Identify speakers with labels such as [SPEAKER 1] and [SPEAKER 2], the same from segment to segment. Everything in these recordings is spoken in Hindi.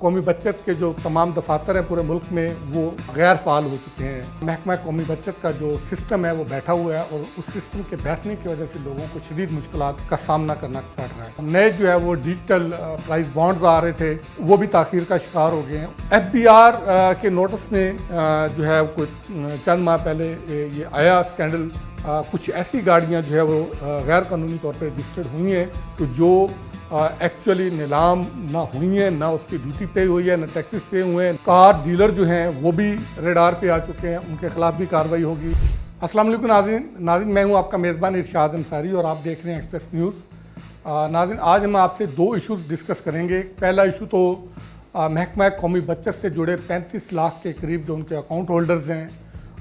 [SPEAKER 1] कौमी बचत के जो तमाम दफातर हैं पूरे मुल्क में वो गैर फाल हो चुके हैं। महकमा कौमी बचत का जो सिस्टम है वो बैठा हुआ है और उस सिस्टम के बैठने की वजह से लोगों को शदीद मुश्किलात का सामना करना पड़ रहा है। नए जो है वो डिजिटल प्राइस बॉन्ड्स आ रहे थे, वो भी ताख़ीर का शिकार हो गए हैं। FBR के नोटिस में जो है कुछ चंद माह पहले ये आया स्कैंडल, कुछ ऐसी गाड़ियाँ जो है वो गैर कानूनी तौर पर रजिस्टर्ड हुई हैं तो जो एक्चुअली नीलाम ना हुई है, ना उसकी ड्यूटी पे हुई है, ना टैक्सेस पे हुए हैं। कार डीलर जो हैं वो भी रेडार पे आ चुके हैं, उनके खिलाफ भी कार्रवाई होगी। अस्सलाम वालेकुम नाज़रीन, मैं हूं आपका मेज़बान इरशाद अंसारी और आप देख रहे हैं एक्सप्रेस न्यूज़। नाज़रीन, आज हम आपसे दो इशूज़ डिस्कस करेंगे। पहला इशू तो महकमा कौमी बचत से जुड़े 35 लाख के करीब जो उनके अकाउंट होल्डर्स हैं,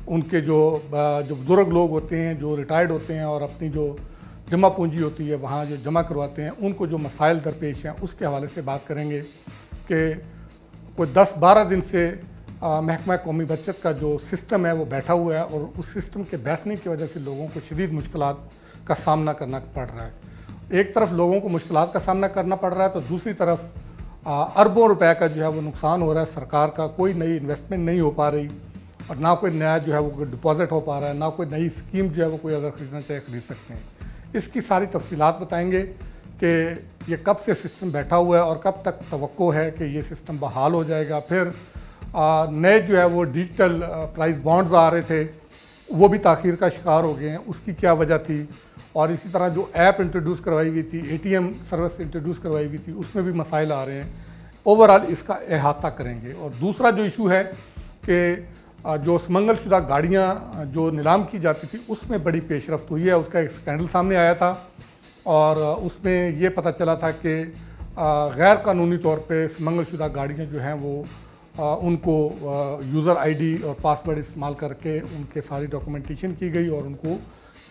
[SPEAKER 1] उनके जो बुजुर्ग लोग होते हैं जो रिटायर्ड होते हैं और अपनी जो जमा पूंजी होती है वहाँ जो जमा करवाते हैं, उनको जो मसाइल दरपेश हैं उसके हवाले से बात करेंगे कि कोई 10-12 दिन से महकमा कौमी बचत का जो सिस्टम है वो बैठा हुआ है और उस सिस्टम के बैठने की वजह से लोगों को शदीद मुश्किलात का सामना करना पड़ रहा है। एक तरफ लोगों को मुश्किलात का सामना करना पड़ रहा है तो दूसरी तरफ अरबों रुपए का जो है वो नुकसान हो रहा है। सरकार का कोई नई इन्वेस्टमेंट नहीं हो पा रही और ना कोई नया जो है वो डिपॉजिट हो पा रहा है, ना कोई नई स्कीम जो है वो कोई अगर ख़रीदना चाहे ख़रीद सकते हैं। इसकी सारी तफसीलात बताएंगे कि ये कब से सिस्टम बैठा हुआ है और कब तक तवक्को है कि ये सिस्टम बहाल हो जाएगा। फिर नए जो है वो डिजिटल प्राइस बॉन्ड्स आ रहे थे, वो भी ताख़ीर का शिकार हो गए हैं, उसकी क्या वजह थी। और इसी तरह जो ऐप इंट्रोड्यूस करवाई हुई थी, ATM सर्विस इंट्रोड्यूस करवाई हुई थी, उसमें भी मसाइल आ रहे हैं। ओवरऑल इसका अहाता करेंगे। और दूसरा जो इशू है कि जो सुमंगलशुदा गाड़ियाँ जो नीलाम की जाती थी उसमें बड़ी पेशरफ्त हुई है। उसका एक स्कैंडल सामने आया था और उसमें ये पता चला था कि गैर कानूनी तौर पे सुमंगलशुदा गाड़ियाँ जो हैं वो उनको यूज़र ID और पासवर्ड इस्तेमाल करके उनके सारी डॉक्यूमेंटेशन की गई और उनको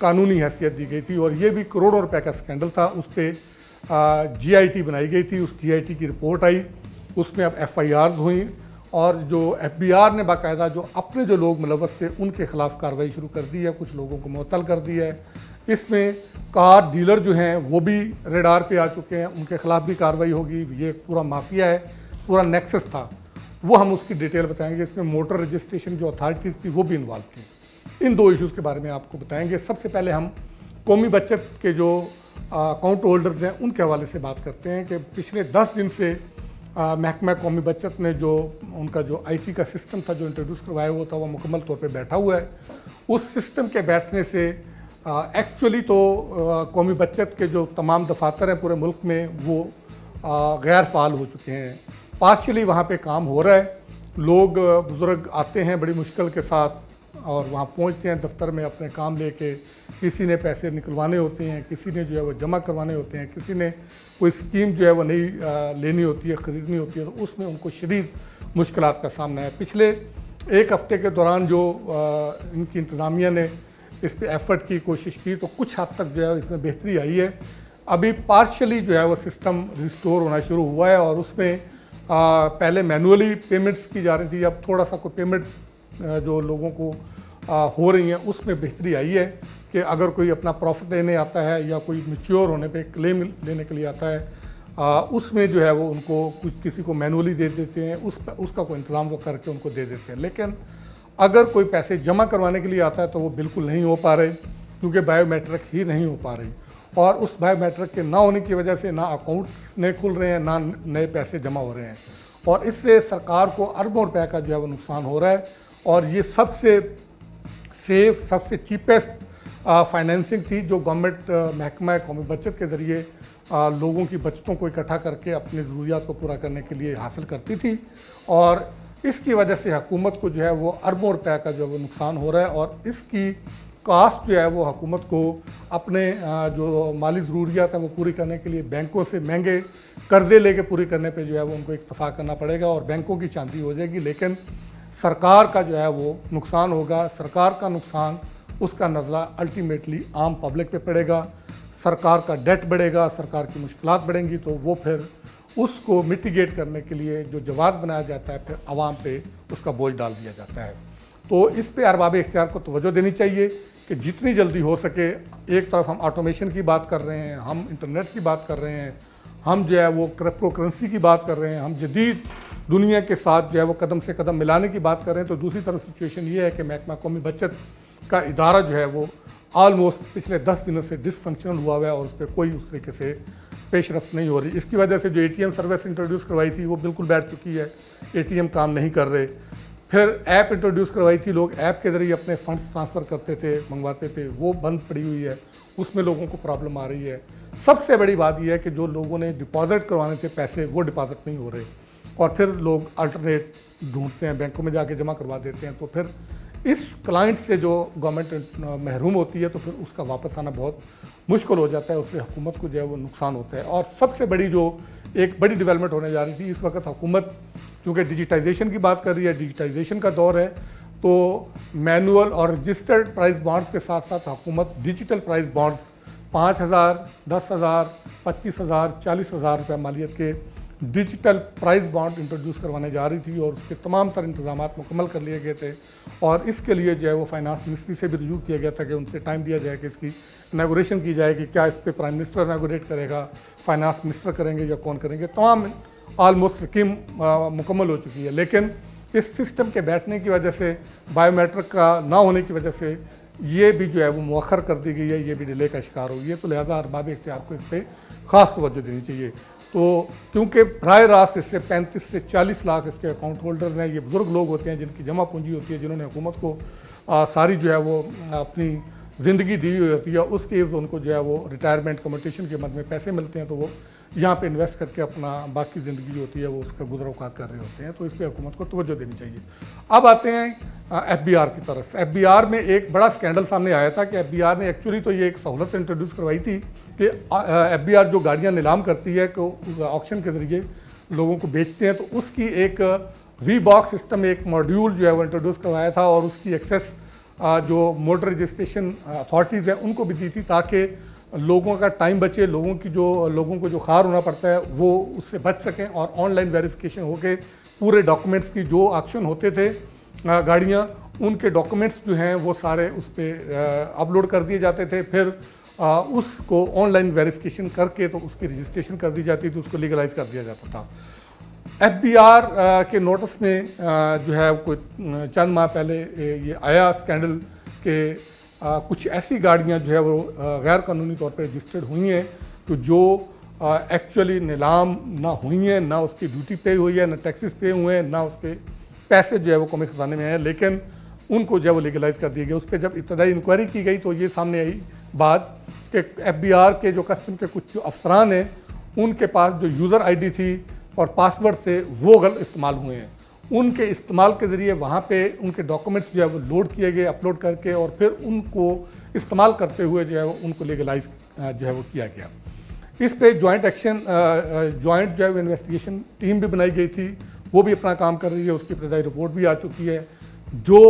[SPEAKER 1] कानूनी हैसियत दी गई थी। और ये भी करोड़ों रुपए का स्कैंडल था। उस पर GIT बनाई गई थी, उस GIT की रिपोर्ट आई, उसमें अब FIRs हुई और जो FBR ने बाकायदा जो अपने जो लोग मुलव्वस थे उनके खिलाफ कार्रवाई शुरू कर दी है, कुछ लोगों को मुअत्तल कर दिया है। इसमें कार डीलर जो हैं वो भी रेडार पे आ चुके हैं, उनके खिलाफ भी कार्रवाई होगी। ये पूरा माफिया है, पूरा नेक्सस था, वो हम उसकी डिटेल बताएंगे। इसमें मोटर रजिस्ट्रेशन जो अथॉरिटीज़ थी वो भी इन्वॉल्व थी। इन दो इशूज़ के बारे में आपको बताएंगे। सबसे पहले हम कौमी बचत के जो अकाउंट होल्डर्स हैं उनके हवाले से बात करते हैं कि पिछले 10 दिन से महकमा कौमी बचत ने जो उनका जो IT का सिस्टम था जो इंट्रोड्यूस करवाया हुआ था वो मुकम्मल तौर पे बैठा हुआ है। उस सिस्टम के बैठने से एक्चुअली तो कौमी बचत के जो तमाम दफातर हैं पूरे मुल्क में वो गैर फाल हो चुके हैं। पार्शियली वहाँ पे काम हो रहा है, लोग बुज़ुर्ग आते हैं बड़ी मुश्किल के साथ और वहाँ पहुँचते हैं दफ्तर में अपने काम लेके। किसी ने पैसे निकलवाने होते हैं, किसी ने जो है वो जमा करवाने होते हैं, किसी ने कोई स्कीम जो है वो नई लेनी होती है, ख़रीदनी होती है, तो उसमें उनको शदीद मुश्किलात का सामना है। पिछले एक हफ़्ते के दौरान जो इनकी इंतज़ामिया ने इस पर एफ़र्ट की, कोशिश की, तो कुछ हद तक जो है इसमें बेहतरी आई है। अभी पार्शली जो है वो सिस्टम रिस्टोर होना शुरू हुआ है और उसमें पहले मैनुअली पेमेंट्स की जा रही थी, अब थोड़ा सा कोई पेमेंट जो लोगों को हो रही हैं उसमें बेहतरी आई है कि अगर कोई अपना प्रॉफिट लेने आता है या कोई मैच्योर होने पे क्लेम लेने के लिए आता है, उसमें जो है वो उनको कुछ किसी को मैनुअली दे देते हैं, उसका कोई इंतज़ाम वो करके उनको दे देते हैं। लेकिन अगर कोई पैसे जमा करवाने के लिए आता है तो वो बिल्कुल नहीं हो पा रहे क्योंकि बायोमेट्रिक ही नहीं हो पा रही और उस बायोमेट्रिक के ना होने की वजह से ना अकाउंट्स नए खुल रहे हैं, ना नए पैसे जमा हो रहे हैं और इससे सरकार को अरबों रुपए का जो है वो नुकसान हो रहा है। और ये सबसे सेफ, सबसे चीपेस्ट फाइनेंसिंग थी जो गवर्नमेंट महकमा कौमी बचत के ज़रिए लोगों की बचतों को इकट्ठा करके अपनी ज़रूरियात को पूरा करने के लिए हासिल करती थी और इसकी वजह से हुकूमत को जो है वो अरबों रुपए का जो है वो नुकसान हो रहा है और इसकी कास्ट जो है वो हुकूमत को अपने जो माली ज़रूरियात हैं वो पूरी करने के लिए बैंकों से महंगे कर्ज़े लेके पूरी करने पे जो है वो उनको इत्तफ़ाक़ करना पड़ेगा और बैंकों की चांदी हो जाएगी। लेकिन सरकार का जो है वो नुकसान होगा। सरकार का नुकसान, उसका नज़ला अल्टीमेटली आम पब्लिक पे पड़ेगा। सरकार का डेट बढ़ेगा, सरकार की मुश्किलात बढ़ेंगी तो वो फिर उसको मिटिगेट करने के लिए जो जवाब बनाया जाता है फिर आवाम पे उसका बोझ डाल दिया जाता है। तो इस पे अरबाब इख्तियार को तवज्जो देनी चाहिए कि जितनी जल्दी हो सके, एक तरफ हम ऑटोमेशन की बात कर रहे हैं, हम इंटरनेट की बात कर रहे हैं, हम जो है वो क्रिप्टो करेंसी की बात कर रहे हैं, हम जदीद दुनिया के साथ जो है वो कदम से कदम मिलाने की बात कर रहे हैं, तो दूसरी तरफ सिचुएशन ये है कि महकमा कौमी बचत का इदारा जो है वो ऑलमोस्ट पिछले 10 दिनों से डिसफंक्शनल हुआ हुआ है और उस पर कोई उस तरीके से पेशरफ्त नहीं हो रही। इसकी वजह से जो ATM सर्विस इंट्रोड्यूस करवाई थी वो बिल्कुल बैठ चुकी है, ATM काम नहीं कर रहे। फिर ऐप इंट्रोड्यूस करवाई थी, लोग ऐप के ज़रिए अपने फंड्स ट्रांसफ़र करते थे, मंगवाते थे, वो बंद पड़ी हुई है, उसमें लोगों को प्रॉब्लम आ रही है। सबसे बड़ी बात यह है कि जो लोगों ने डिपॉजिट करवाने थे पैसे, वो डिपॉजिट नहीं हो रहे और फिर लोग अल्टरनेट ढूंढते हैं, बैंकों में जाके जमा करवा देते हैं। तो फिर इस क्लाइंट से जो गवर्नमेंट महरूम होती है तो फिर उसका वापस आना बहुत मुश्किल हो जाता है, उससे हुकूमत को जो है वो नुकसान होता है। और सबसे बड़ी जो एक बड़ी डेवलपमेंट होने जा रही थी, इस वक्त हुकूमत चूँकि डिजिटाइजेशन की बात कर रही है, डिजिटाइजेशन का दौर है, तो मैनुअल और रजिस्टर्ड प्राइस बॉन्ड्स के साथ साथ हुकूमत डिजिटल प्राइस बॉन्ड्स 5,000, 10,000, 25,000, 40,000 रुपये मालियत के डिजिटल प्राइस बॉन्ड इंट्रोड्यूस करवाने जा रही थी और उसके तमाम तर इंतजाम मुकम्मल कर लिए गए थे। और इसके लिए जो है वो फाइनेंस मिनिस्ट्री से भी रिव्यू किया गया था कि उनसे टाइम दिया जाए कि इसकी इनागोरेशन की जाए कि क्या इस पर प्राइम मिनिस्टर इनागोरेट करेगा, फाइनेंस मिनिस्टर करेंगे या कौन करेंगे। तमाम ऑलमोस्ट स्कीम मुकम्मल हो चुकी है, लेकिन इस सिस्टम के बैठने की वजह से, बायोमेट्रिक का ना होने की वजह से ये भी जो है वो मौखर कर दी गई है, ये भी डिले का शिकार हुई है। तो लिहाजा अरबाब इख्तियार को इस पर ख़ास तवज्जो देनी चाहिए। तो क्योंकि बराह रास्त इससे 35 से 40 लाख इसके अकाउंट होल्डर्स हैं, ये बुज़ुर्ग लोग होते हैं जिनकी जमा पूंजी होती है, जिन्होंने हुकूमत को सारी जो है वो अपनी ज़िंदगी दी हुई होती है, उसके एवज़ उनको जो है वो रिटायरमेंट कम्पटिशन के मद में पैसे मिलते हैं, तो वो यहाँ पे इन्वेस्ट करके अपना बाकी ज़िंदगी जो होती है वो उसका गुज़र औक़ात कर रहे होते हैं। तो इस पर हुकूमत को तवज्जो देनी चाहिए। अब आते हैं FBR की तरफ। FBR में एक बड़ा स्कैंडल सामने आया था कि FBR ने एक्चुअली तो ये एक सहूलत इंट्रोड्यूस करवाई थी कि FBR जो गाड़ियाँ नीलाम करती है को ऑक्शन के ज़रिए लोगों को बेचते हैं, तो उसकी एक V-बॉक्स सिस्टम, एक मॉड्यूल जो है वो इंट्रोड्यूस करवाया था और उसकी एक्सेस जो मोटर रजिस्ट्रेशन अथॉरिटीज़ हैं उनको भी दी थी, ताकि लोगों का टाइम बचे, लोगों को जो खार होना पड़ता है वो उससे बच सकें और ऑनलाइन वेरिफिकेशन होके पूरे डॉक्यूमेंट्स की जो ऑक्शन होते थे गाड़ियाँ, उनके डॉक्यूमेंट्स जो हैं वो सारे उस पर अपलोड कर दिए जाते थे। फिर उसको ऑनलाइन वेरिफिकेशन करके तो उसकी रजिस्ट्रेशन कर दी जाती थी, उसको लीगलाइज कर दिया जाता था। FBR के नोटिस में जो है कोई चंद माह पहले ये आया स्कैंडल के कुछ ऐसी गाड़ियां जो है वो गैर कानूनी तौर पर रजिस्टर्ड हुई हैं, तो जो एक्चुअली नीलाम ना हुई हैं, ना उसकी ड्यूटी पे हुई है, ना टैक्सेस पे हुए हैं, ना उस पर पैसे जो है वो कौमी खजाने में आए, लेकिन उनको जो है वो लीगलाइज कर दिया गया। उस पर जब इब्तदाई इंक्वायरी की गई तो ये सामने आई बात कि FBR के जो कस्टम के कुछ जो अफसरान हैं उनके पास जो यूज़र ID थी और पासवर्ड से वो गलत इस्तेमाल हुए हैं। उनके इस्तेमाल के ज़रिए वहाँ पे उनके डॉक्यूमेंट्स जो है वो लोड किए गए, अपलोड करके, और फिर उनको इस्तेमाल करते हुए जो है वो उनको लीगलाइज जो है वो किया गया। इस पे जॉइंट जो है वो इन्वेस्टिगेशन टीम भी बनाई गई थी, वो भी अपना काम कर रही है, उसकी इब्तदाई रिपोर्ट भी आ चुकी है। जो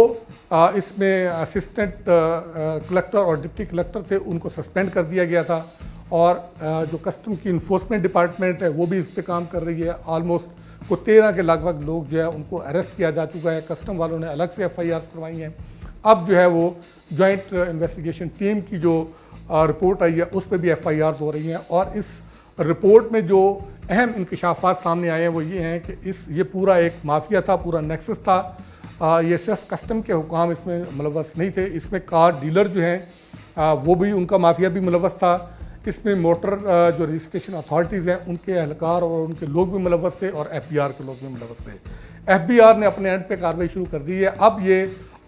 [SPEAKER 1] इसमें असिस्टेंट कलेक्टर और डिप्टी कलेक्टर थे उनको सस्पेंड कर दिया गया था, और जो कस्टम की इन्फोर्समेंट डिपार्टमेंट है वो भी इस पर काम कर रही है। ऑलमोस्ट को 13 के लगभग लोग जो है उनको अरेस्ट किया जा चुका है, कस्टम वालों ने अलग से FIR करवाई हैं। अब जो है वो जॉइंट इन्वेस्टिगेशन टीम की जो रिपोर्ट आई है उस पर भी FIR हो रही हैं, और इस रिपोर्ट में जो अहम इंकशाफात सामने आए हैं वो ये हैं कि ये पूरा एक माफिया था, पूरा नेक्सस था। ये सिर्फ कस्टम के हुकाम इसमें मुलव्वस नहीं थे, इसमें कार डीलर जो हैं वो भी, उनका माफिया भी मुलव्वस था। इसमें मोटर जो रजिस्ट्रेशन अथॉरिटीज़ हैं उनके एहलकार और उनके लोग भी मुलव्वस थे, और FBR के लोग भी मुलव्वस थे। FBR ने अपने एंड पे कार्रवाई शुरू कर दी है। अब ये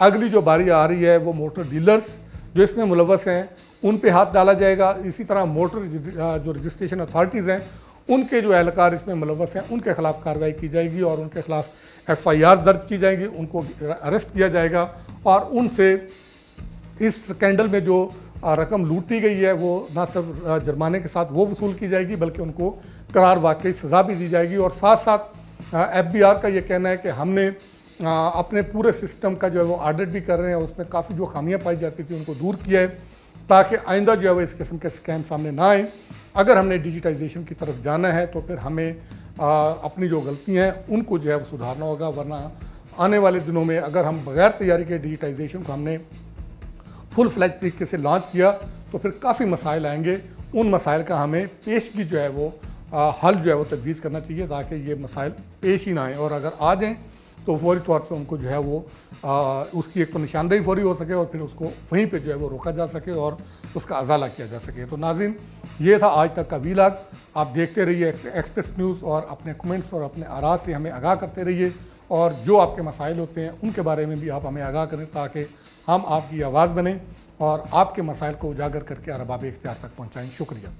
[SPEAKER 1] अगली जो बारी आ रही है वो मोटर डीलर्स जो इसमें मुलव्वस हैं उन पे हाथ डाला जाएगा। इसी तरह मोटर जो रजिस्ट्रेशन अथॉरिटीज़ हैं उनके जो एहलकार इसमें मुलव्वस हैं उनके खिलाफ कार्रवाई की जाएगी और उनके खिलाफ FIR दर्ज की जाएगी, उनको अरेस्ट किया जाएगा, और उनसे इस स्कैंडल में जो रकम लूटी गई है वो ना सिर्फ जुर्माने के साथ वो वसूल की जाएगी बल्कि उनको करार वाकई सज़ा भी दी जाएगी। और साथ साथ FBR का ये कहना है कि हमने अपने पूरे सिस्टम का जो है वो ऑडिट भी कर रहे हैं, उसमें काफ़ी जो खामियां पाई जाती थी उनको दूर किया है, ताकि आइंदा जो है वो इस किस्म के स्कैम सामने ना आए। अगर हमने डिजिटाइजेशन की तरफ जाना है तो फिर हमें अपनी जो गलतियाँ हैं उनको जो है वो सुधारना होगा, वरना आने वाले दिनों में अगर हम बगैर तैयारी के डिजिटाइजेशन को हमने फुल फ्लैज तरीके से लॉन्च किया तो फिर काफ़ी मसाइल आएंगे। उन मसाइल का हमें पेशगी जो है वो हल जो है वो तजवीज़ करना चाहिए ताकि ये मसाइल पेश ही ना आएँ, और अगर आ जाएँ तो फौरी तौर पर उनको जो है वो उसकी एक तो निशानदेही फौरी हो सके और फिर उसको वहीं पे जो है वो रोका जा सके और उसका अजाला किया जा सके। तो नाज़रीन, ये था आज तक का वीलॉग। आप देखते रहिए एक्सप्रेस न्यूज़ और अपने कमेंट्स और अपने आराज़ से हमें आगाह करते रहिए, और जो आपके मसाइल होते हैं उनके बारे में भी आप हमें आगाह करें ताकि हम आपकी आवाज़ बनें और आपके मसाइल को उजागर करके अरबाब इख्तियार तक पहुँचाएँ। शुक्रिया।